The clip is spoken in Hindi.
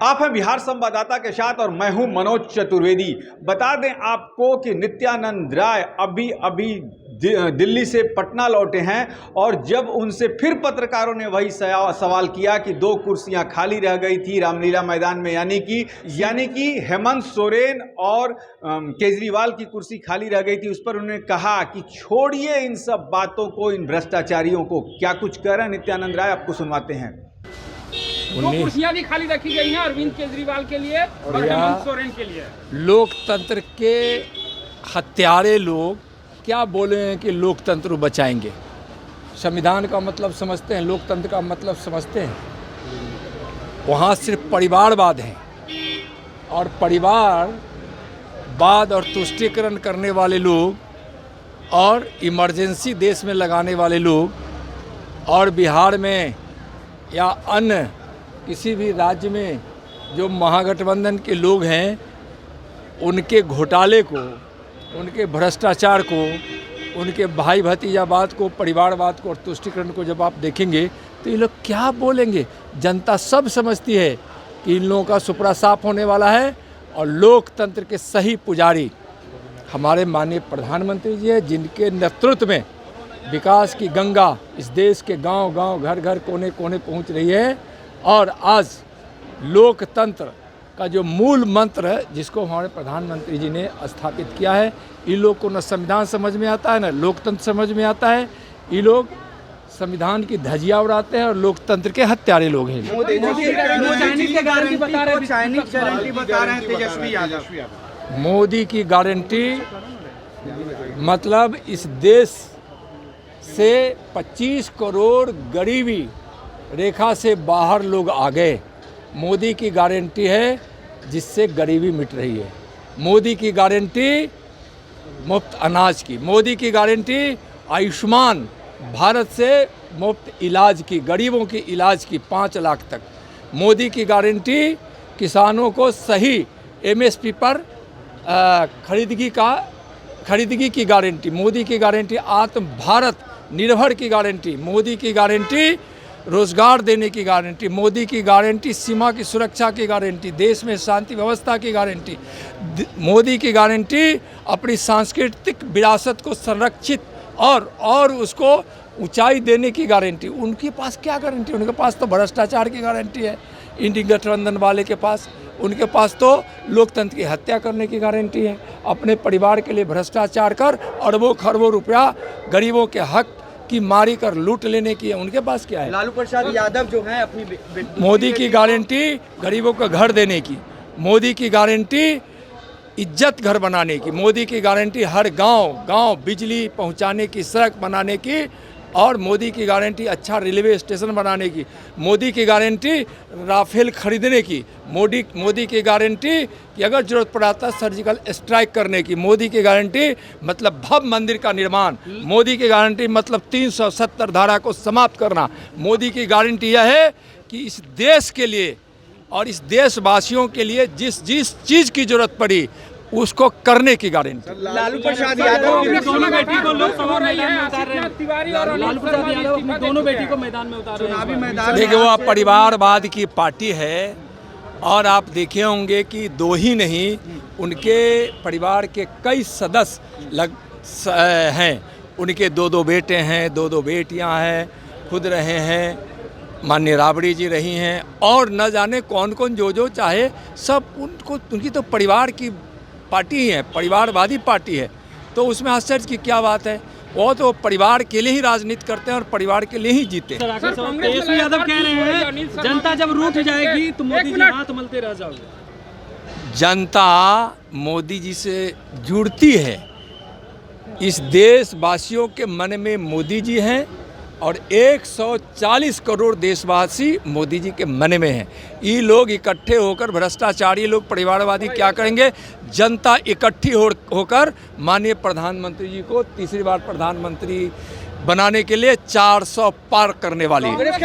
आप हैं बिहार संवाददाता के साथ और मैं हूं मनोज चतुर्वेदी। बता दें आपको कि नित्यानंद राय अभी दिल्ली से पटना लौटे हैं और जब उनसे फिर पत्रकारों ने वही सवाल किया कि 2 कुर्सियां खाली रह गई थी रामलीला मैदान में, यानी कि हेमंत सोरेन और केजरीवाल की कुर्सी खाली रह गई थी, उस पर उन्होंने कहा कि छोड़िए इन सब बातों को, इन भ्रष्टाचारियों को। क्या कुछ कह रहे हैं नित्यानंद राय, आपको सुनवाते हैं। 2 कुर्सियां भी खाली रखी गई हैं अरविंद केजरीवाल के लिए और हेमंत सोरेन के लिए। लोकतंत्र के हत्यारे लोग क्या बोले हैं कि लोकतंत्र बचाएंगे। संविधान का मतलब समझते हैं, लोकतंत्र का मतलब समझते हैं। वहाँ सिर्फ परिवारवाद है और परिवारवाद और तुष्टीकरण करने वाले लोग और इमरजेंसी देश में लगाने वाले लोग और बिहार में या अन्य किसी भी राज्य में जो महागठबंधन के लोग हैं, उनके घोटाले को, उनके भ्रष्टाचार को, उनके भाई भतीजावाद को, परिवारवाद को और तुष्टीकरण को जब आप देखेंगे तो ये लोग क्या बोलेंगे। जनता सब समझती है कि इन लोगों का सुपड़ा साफ होने वाला है और लोकतंत्र के सही पुजारी हमारे माननीय प्रधानमंत्री जी हैं, जिनके नेतृत्व में विकास की गंगा इस देश के गांव-गांव, घर-घर, कोने-कोने पहुंच रही है। और आज लोकतंत्र का जो मूल मंत्र है, जिसको हमारे प्रधानमंत्री जी ने स्थापित किया है, इन लोग को न संविधान समझ में आता है, न लोकतंत्र समझ में आता है। ये लोग संविधान की धज्जियां उड़ाते हैं और लोकतंत्र के हत्यारे लोग हैं। मोदी की गारंटी मतलब इस देश से 25 करोड़ गरीबी रेखा से बाहर लोग आ गए। मोदी की गारंटी है जिससे गरीबी मिट रही है। मोदी की गारंटी मुफ्त अनाज की, मोदी की गारंटी आयुष्मान भारत से मुफ्त इलाज की, गरीबों की इलाज की 5 लाख तक। मोदी की गारंटी किसानों को सही MSP पर खरीदगी की गारंटी। मोदी की गारंटी आत्म भारत निर्भर की गारंटी। मोदी की गारंटी रोजगार देने की गारंटी। मोदी की गारंटी सीमा की सुरक्षा की गारंटी, देश में शांति व्यवस्था की गारंटी। मोदी की गारंटी अपनी सांस्कृतिक विरासत को संरक्षित और उसको ऊंचाई देने की गारंटी। उनके पास क्या गारंटी? उनके पास तो भ्रष्टाचार की गारंटी है इंडिया गठबंधन वाले के पास। उनके पास तो लोकतंत्र की हत्या करने की गारंटी है। अपने परिवार के लिए भ्रष्टाचार कर अरबों खरबों रुपया गरीबों के हक की मारी कर लूट लेने की है। उनके पास क्या है? लालू प्रसाद यादव जो हैं अपनी मोदी की गारंटी गरीबों को घर देने की। मोदी की गारंटी इज्जत घर बनाने की। मोदी की गारंटी हर गांव बिजली पहुंचाने की, सड़क बनाने की। और मोदी की गारंटी अच्छा रेलवे स्टेशन बनाने की। मोदी की गारंटी राफेल खरीदने की। मोदी की गारंटी कि अगर जरूरत पड़ा था सर्जिकल स्ट्राइक करने की। मोदी की गारंटी मतलब भव्य मंदिर का निर्माण। मोदी की गारंटी मतलब 370 धारा को समाप्त करना। मोदी की गारंटी यह है कि इस देश के लिए और इस देशवासियों के लिए जिस चीज़ की जरूरत पड़ी उसको करने की गारंटी। लालू प्रसाद यादव अपनी दोनों बेटी को लोकसभा मैदान में उतार रहे हैं। तिवारी और लालू प्रसाद यादव अपनी दोनों बेटी को मैदान में उतार रहे हैं। चुनावी मैदान देखिए, वो परिवारवाद की पार्टी है और आप देखे होंगे कि 2 ही नहीं, उनके परिवार के कई सदस्य हैं। उनके 2 बेटे हैं, 2 बेटियां हैं, खुद रहे हैं, माननीय राबड़ी जी रही हैं और न जाने कौन कौन जो चाहे सब उनकी तो परिवार की पार्टी ही है, परिवारवादी पार्टी है। तो उसमें आश्चर्य की क्या बात है? वो तो परिवार के लिए ही राजनीति करते हैं और परिवार के लिए ही जीते हैं। तेजस्वी यादव कह रहे हैं जनता जब रूठ जाएगी तो मोदी जी हाथ मलते रह जाओगे। जनता मोदी जी से जुड़ती है। इस देशवासियों के मन में मोदी जी हैं और 140 करोड़ देशवासी मोदी जी के मन में हैं। ये लोग इकट्ठे होकर, भ्रष्टाचारी लोग, परिवारवादी क्या करेंगे? जनता इकट्ठी होकर माननीय प्रधानमंत्री जी को तीसरी बार प्रधानमंत्री बनाने के लिए 400 पार करने वाली है।